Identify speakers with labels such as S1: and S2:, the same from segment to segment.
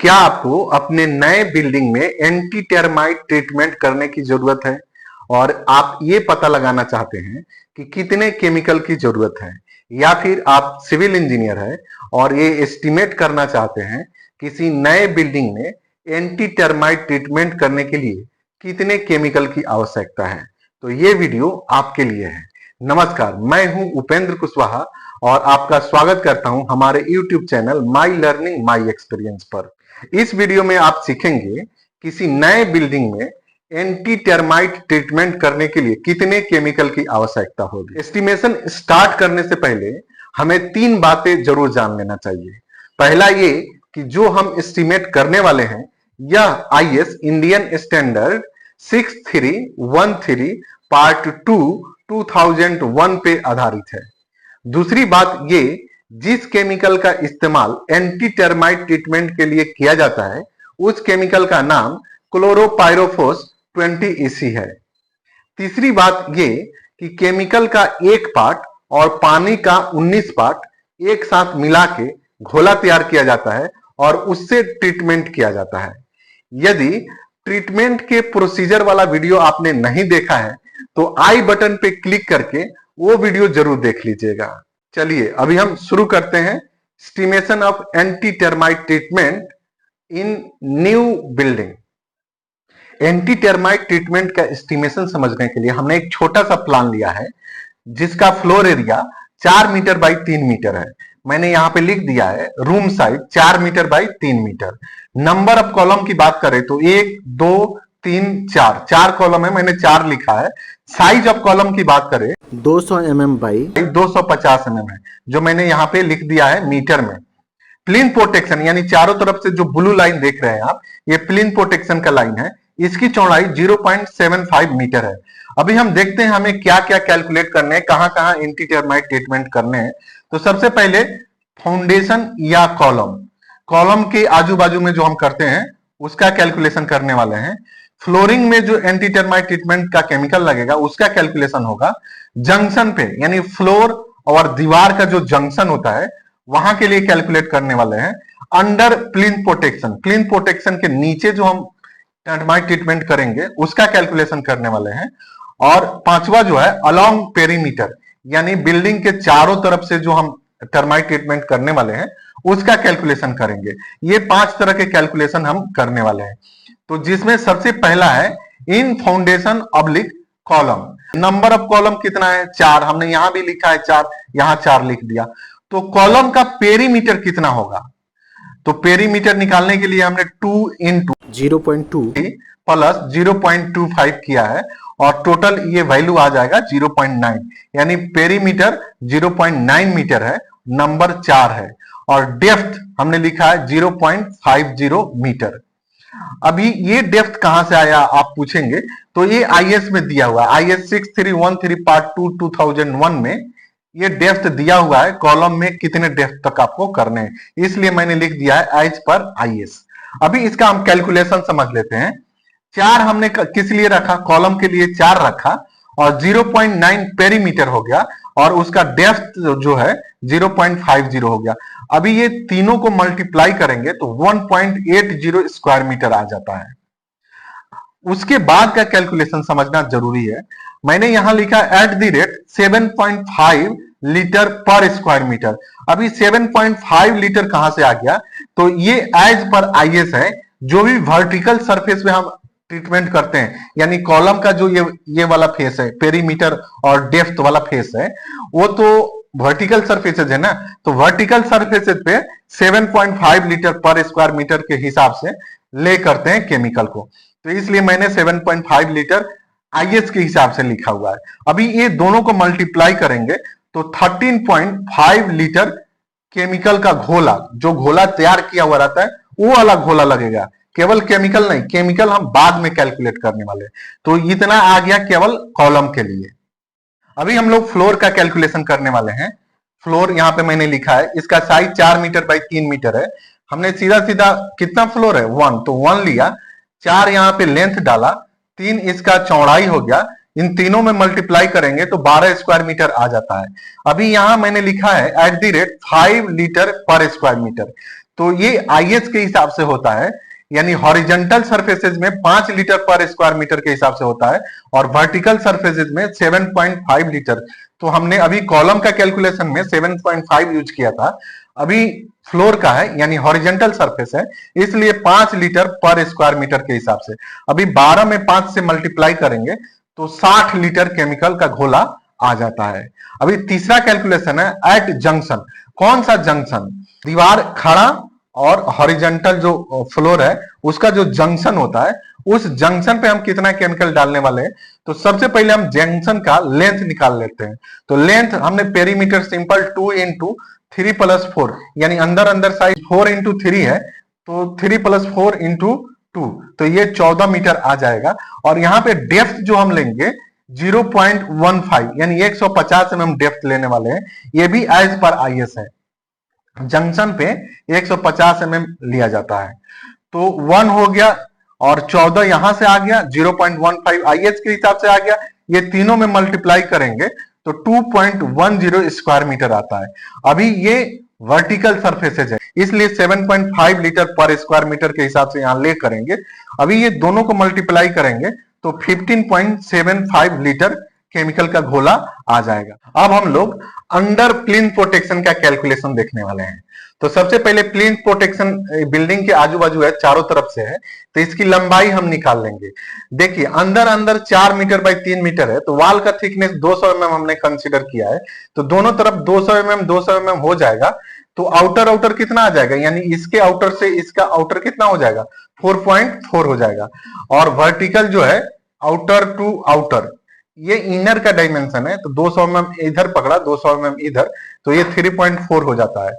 S1: क्या आपको अपने नए बिल्डिंग में एंटी टर्माइट ट्रीटमेंट करने की जरूरत है और आप ये पता लगाना चाहते हैं कि कितने केमिकल की जरूरत है, या फिर आप सिविल इंजीनियर है और ये एस्टिमेट करना चाहते हैं किसी नए बिल्डिंग में एंटी टर्माइट ट्रीटमेंट करने के लिए कितने केमिकल की आवश्यकता है, तो ये वीडियो आपके लिए है। नमस्कार, मैं हूं उपेंद्र कुशवाहा और आपका स्वागत करता हूं हमारे YouTube channel my learning my experience पर। इस वीडियो में आप सीखेंगे किसी नए बिल्डिंग में एंटी टर्माइट ट्रीटमेंट करने के लिए कितने केमिकल की आवश्यकता होगी। एस्टिमेशन स्टार्ट करने से पहले हमें 3 बातें जरूर जान लेना चाहिए। पहला ये कि जो हम एस्टिमेट करने वाले हैं यह IS इंडियन स्टैंडर्ड 6313 पार्ट 2 2001 पे आधारित है। दूसरी बात ये, जिस केमिकल का इस्तेमाल एंटी टर्माइट ट्रीटमेंट के लिए किया जाता है उस केमिकल का नाम क्लोरोपाइरोफॉस 20EC है। तीसरी बात ये कि केमिकल का एक पार्ट और पानी का 19 पार्ट एक साथ मिला के घोला तैयार किया जाता है और उससे ट्रीटमेंट किया जाता है। यदि ट्रीटमेंट के प्रोसीजर वाला वीडियो आपने नहीं देखा है तो आई बटन पे क्लिक करके वो वीडियो जरूर देख लीजिएगा। चलिए अभी हम शुरू करते हैं estimation of anti termite treatment in new building. Anti termite treatment का एस्टिमेशन समझने के लिए हमने एक छोटा सा प्लान लिया है जिसका floor area 4 metre by 3 metre है। मैंने यहाँ पे लिख दिया है room size 4 metre by 3 metre. Number of column की बात करें तो 1 2 3 4 कॉलम है, मैंने 4 लिखा है। साइज ऑफ कॉलम की बात करें
S2: 200 mm बाई
S1: 250 mm है, जो मैंने यहाँ पे लिख दिया है मीटर में। प्लिन प्रोटेक्शन यानी चारों तरफ से जो ब्लू लाइन देख रहे हैं आप, ये प्लिन प्रोटेक्शन का लाइन है। इसकी चौड़ाई 0.75 मीटर है। अभी हम देखते हैं हमें क्या क्या कैलकुलेट करने हैं, कहां कहां एंटी टर्माइट ट्रीटमेंट करने हैं। तो सबसे पहले फाउंडेशन या कॉलम के आजू बाजू में जो हम करते हैं उसका कैलकुलेशन करने वाले हैं। फ्लोरिंग में जो एंटी टर्माइट ट्रीटमेंट का केमिकल लगेगा उसका कैलकुलेशन होगा। जंक्शन पे यानी फ्लोर और दीवार का जो जंक्शन होता है वहां के लिए कैलकुलेट करने वाले हैं। अंडर प्लिंथ प्रोटेक्शन के नीचे जो हम टर्माइट ट्रीटमेंट करेंगे उसका कैलकुलेशन करने वाले हैं। और पांचवा जो है अलोंग पेरीमीटर यानी बिल्डिंग के चारों तरफ से जो हम टर्माइट ट्रीटमेंट करने वाले हैं उसका कैलकुलेशन करेंगे। ये 5 तरह के कैलकुलेशन हम करने वाले हैं। तो जिसमें सबसे पहला है इन foundation oblique column. Number of column कितना है? 4। हमने यहां भी लिखा है 4, यहां 4 लिख दिया। तो कॉलम का पेरीमीटर कितना होगा? तो पेरीमीटर निकालने के लिए हमने 2 into
S2: 0.2
S1: प्लस 0.25 किया है और टोटल ये वैल्यू आ जाएगा 0.9, यानी पेरीमीटर 0.9 मीटर है, नंबर 4 है। और डेप्थ हमने लिखा है 0.50 मीटर। अभी ये डेप्थ कहां से आया आप पूछेंगे, तो ये IS में दिया हुआ है। IS 6313 पार्ट 2 2001 में ये डेप्थ दिया हुआ है, कॉलम में कितने डेप्थ तक आपको करने हैं, इसलिए मैंने लिख दिया है एज पर IS। अभी इसका हम कैलकुलेशन समझ लेते हैं। 4 हमने किस लिए रखा? कॉलम के लिए 4 रखा और 0.9 पेरीमीटर हो गया और उसका डेप्थ जो है 0.50 हो गया। अभी ये तीनों को मल्टीप्लाई करेंगे तो 1.80 स्क्वायर मीटर आ जाता है। उसके बाद का कैलकुलेशन समझना जरूरी है। मैंने यहां लिखा @7.5 लीटर पर स्क्वायर मीटर। अभी 7.5 लीटर कहां से आ गया? तो ये एज पर IS है। जो भी वर्टिकल सरफेस पे हम ट्रीटमेंट करते हैं, यानी कॉलम का जो ये वाला फेस है, पेरीमीटर और डेप्थ वाला फेस है, वो तो वर्टिकल सरफेसेज है ना, तो वर्टिकल सरफेसेज पे 7.5 लीटर पर स्क्वायर मीटर के हिसाब से ले करते हैं केमिकल को। तो इसलिए मैंने 7.5 लीटर IS के हिसाब से लिखा हुआ है। अभी ये दोनों को मल्टीप्लाई करेंगे तो 13.5 लीटर केमिकल का घोला, जो घोला तैयार किया हुआ रहता है वो वाला घोला लगेगा। केवल केमिकल नहीं, केमिकल हम बाद में कैलकुलेट करने वाले हैं। तो इतना आ गया केवल कॉलम के लिए। अभी हम लोग फ्लोर का कैलकुलेशन करने वाले हैं। फ्लोर यहाँ पे मैंने लिखा है, इसका साइज 4 मीटर बाई 3 मीटर है। हमने सीधा सीधा कितना फ्लोर है? 1, तो 1 लिया, 4 यहाँ पे लेंथ डाला, 3 इसका चौड़ाई हो गया। इन तीनों में मल्टीप्लाई करेंगे तो 12 स्क्वायर मीटर आ जाता है। अभी यहां मैंने लिखा है @5 लीटर पर स्क्वायर मीटर। तो ये आईएच के हिसाब से होता है, यानी हॉरिजेंटल सरफेसेज में 5 लीटर पर स्क्वायर मीटर के हिसाब से होता है और वर्टिकल सरफेसेज में 7.5 लीटर। तो हमने अभी कॉलम का कैलकुलेशन में 7.5 यूज किया था, अभी फ्लोर का है यानी हॉरिजेंटल सरफेस है, इसलिए 5 लीटर पर स्क्वायर मीटर के हिसाब से। अभी 12 में 5 से मल्टीप्लाई करेंगे तो 60 लीटर केमिकल का घोला आ जाता है। अभी तीसरा कैलकुलेशन है एट जंक्शन। कौन सा जंक्शन? दीवार खड़ा और हॉरिजेंटल जो फ्लोर है उसका जो जंक्शन होता है, उस जंक्शन पे हम कितना केमिकल डालने वाले हैं। तो सबसे पहले हम जंक्शन का लेंथ निकाल लेते हैं। तो लेंथ हमने पेरीमीटर सिंपल 2 इंटू 3 प्लस 4, यानी अंदर अंदर साइज 4 इंटू 3 है, तो 3 प्लस 4 इंटू 2, तो ये 14 मीटर आ जाएगा। और यहाँ पे डेप्थ जो हम लेंगे 0.15 यानी 150 mm डेप्थ लेने वाले हैं, ये भी एज पर आईएस है। जंक्शन पे 150 mm लिया जाता है, तो 1 हो गया और 14 यहां से आ गया, 0.15 आईएच के हिसाब से आ गया। ये तीनों में मल्टीप्लाई करेंगे तो 2.10 स्क्वायर मीटर आता है। अभी ये वर्टिकल सरफेसेज है, इसलिए 7.5 लीटर पर स्क्वायर मीटर के हिसाब से यहां ले करेंगे। अभी ये दोनों को मल्टीप्लाई करेंगे तो 15.75 लीटर केमिकल का घोला आ जाएगा। अब हम लोग अंडर प्लिंथ प्रोटेक्शन का कैलकुलेशन देखने वाले हैं। तो सबसे पहले प्लिंथ प्रोटेक्शन बिल्डिंग के आजू बाजू है, चारों तरफ से है, तो इसकी लंबाई हम निकाल लेंगे। देखिए अंदर अंदर 4 मीटर बाई 3 मीटर है, तो वॉल का थिकनेस 200 mm हमने कंसीडर किया है, तो दोनों तरफ 200 mm हो जाएगा। तो आउटर आउटर कितना आ जाएगा, यानी इसके आउटर से इसका आउटर कितना हो जाएगा, 4.4 हो जाएगा। और वर्टिकल जो है आउटर टू आउटर, ये इनर का डायमेंशन है, तो 200 mm इधर पकड़ा, 200 mm इधर, तो ये 3.4 हो जाता है।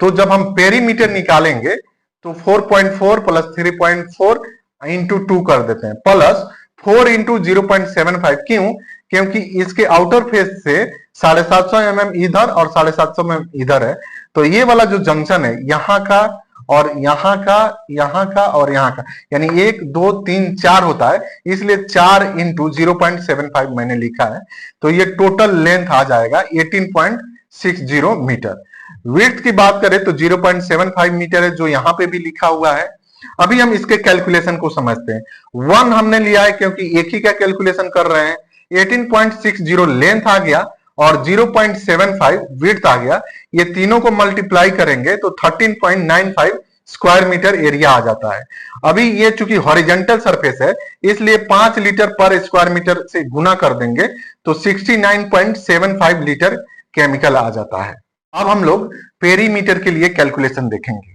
S1: तो जब हम पेरीमीटर निकालेंगे तो 4.4 प्लस 3.4 इंटू 2 कर देते हैं, प्लस 4 इंटू 0.75। क्यों? क्योंकि इसके आउटर फेस से 750 mm इधर और 750 mm इधर है, तो ये वाला जो जंक्शन है यहाँ का और यहाँ का, यहाँ का और यहाँ का, यानी 1 2 3 4 होता है, इसलिए 4 इंटू 0.75 मैंने लिखा है। तो ये टोटल लेंथ आ जाएगा 18.60 मीटर। विड्थ की बात करें तो 0.75 मीटर है, जो यहाँ पे भी लिखा हुआ है। अभी हम इसके कैलकुलेशन को समझते हैं। 1 हमने लिया है क्योंकि एक ही का कैलकुलेशन कर रहे हैं। 18.60 लेंथ आ गया और 0.75 विड्थ आ गया, ये तीनों को मल्टीप्लाई करेंगे तो 13.95 स्क्वायर मीटर एरिया आ जाता है। अभी ये चूंकि हॉरिजेंटल सरफेस है, इसलिए 5 लीटर पर स्क्वायर मीटर से गुना कर देंगे तो 69.75 लीटर केमिकल आ जाता है। अब हम लोग पेरीमीटर के लिए कैलकुलेशन देखेंगे।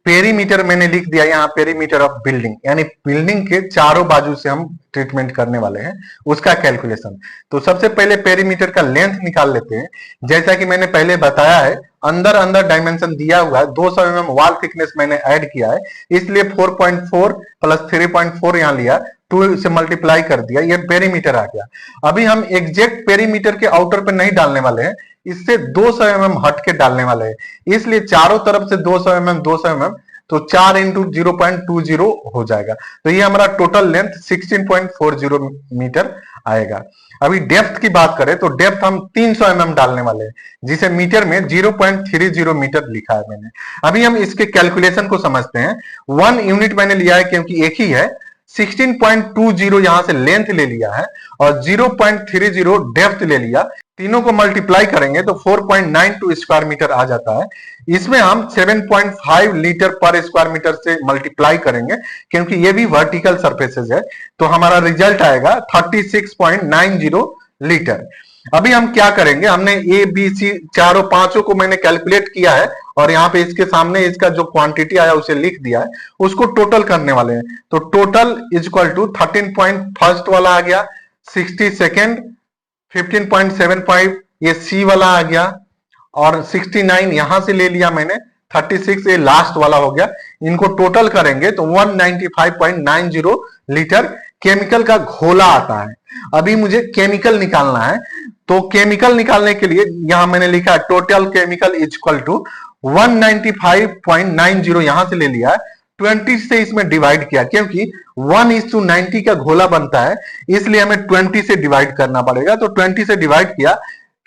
S1: पेरीमीटर मैंने लिख दिया यहाँ, पेरीमीटर ऑफ बिल्डिंग, यानी बिल्डिंग के चारों बाजू से हम ट्रीटमेंट करने वाले हैं, उसका कैलकुलेशन। तो सबसे पहले पेरीमीटर का लेंथ निकाल लेते हैं। जैसा कि मैंने पहले बताया है, अंदर अंदर डायमेंशन दिया हुआ है, 200 mm वॉल थिकनेस मैंने ऐड किया है, इसलिए 4.4 प्लस 3.4 यहाँ लिया, 2 से मल्टीप्लाई कर दिया, ये पेरीमीटर आ गया। अभी हम एग्जैक्ट पेरीमीटर के आउटर पे नहीं डालने वाले हैं, इससे 200 mm हट के डालने वाले हैं, इसलिए चारों तरफ से 200 mm, तो 4 इंटू 0.20 हो जाएगा। तो ये हमारा टोटल लेंथ 16.40 मीटर आएगा। अभी डेप्थ की बात करें तो डेप्थ हम 300 mm डालने वाले हैं, जिसे मीटर में 0.30 मीटर लिखा है मैंने। अभी हम इसके कैलकुलेशन को समझते हैं। 1 यूनिट मैंने लिया है क्योंकि एक ही है, 16.20 यहां से लेंथ ले लिया है और 0.30 डेप्थ ले लिया, तीनों को मल्टीप्लाई करेंगे तो 4.92 स्क्वायर मीटर आ जाता है। इसमें हम 7.5 लीटर पर स्क्वायर मीटर से मल्टीप्लाई करेंगे क्योंकि ये भी वर्टिकल सरफेसेस है, तो हमारा रिजल्ट आएगा 36.90 लीटर। अभी हम क्या करेंगे, हमने ए बी सी चारों पांचों को मैंने कैलकुलेट किया है और यहाँ पे इसके सामने इसका जो क्वांटिटी आया उसे लिख दिया है, उसको टोटल करने वाले हैं। तो टोटल इज इक्वल टू 13.1 वाला आ गया, 60 सेकेंड 15.75 ये सी वाला आ गया और 69 यहां से ले लिया मैंने, 36 ये लास्ट वाला हो गया। इनको टोटल करेंगे तो 195.90 लीटर केमिकल का घोला आता है। अभी मुझे केमिकल निकालना है, तो केमिकल निकालने के लिए यहां मैंने लिखा है total chemical is equal to 195.90 यहां से ले लिया है, 20 से इसमें डिवाइड किया क्योंकि 1:90 का घोला बनता है, इसलिए हमें 20 से डिवाइड करना पड़ेगा। तो 20 से डिवाइड किया,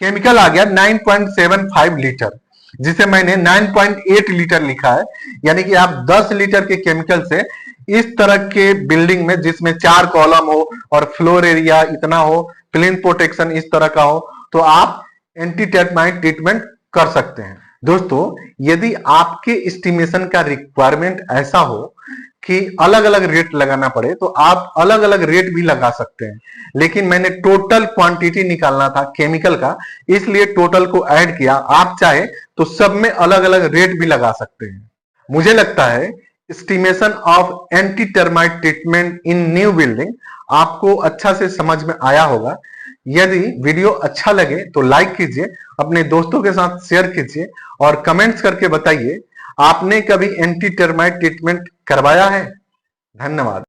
S1: केमिकल आ गया 9.75 लीटर। जिसे मैंने 9.8 लीटर लिखा है। यानी कि आप 10 लीटर के केमिकल से इस तरह के बिल्डिंग में जिसमें 4 कॉलम हो और फ्लोर एरिया इतना हो, प्लिंथ प्रोटेक्शन इस तरह का हो, तो आप एंटी टर्माइट ट्रीटमेंट कर सकते हैं। दोस्तों, यदि आपके एस्टिमेशन का रिक्वायरमेंट ऐसा हो कि अलग अलग रेट लगाना पड़े तो आप अलग अलग रेट भी लगा सकते हैं, लेकिन मैंने टोटल क्वांटिटी निकालना था केमिकल का, इसलिए टोटल को ऐड किया। आप चाहे तो सब में अलग अलग रेट भी लगा सकते हैं। मुझे लगता है estimation of anti termite treatment in new building आपको अच्छा से समझ में आया होगा। यदि वीडियो अच्छा लगे तो लाइक कीजिए, अपने दोस्तों के साथ शेयर कीजिए और कमेंट्स करके बताइए आपने कभी एंटी टर्माइट ट्रीटमेंट करवाया है। धन्यवाद।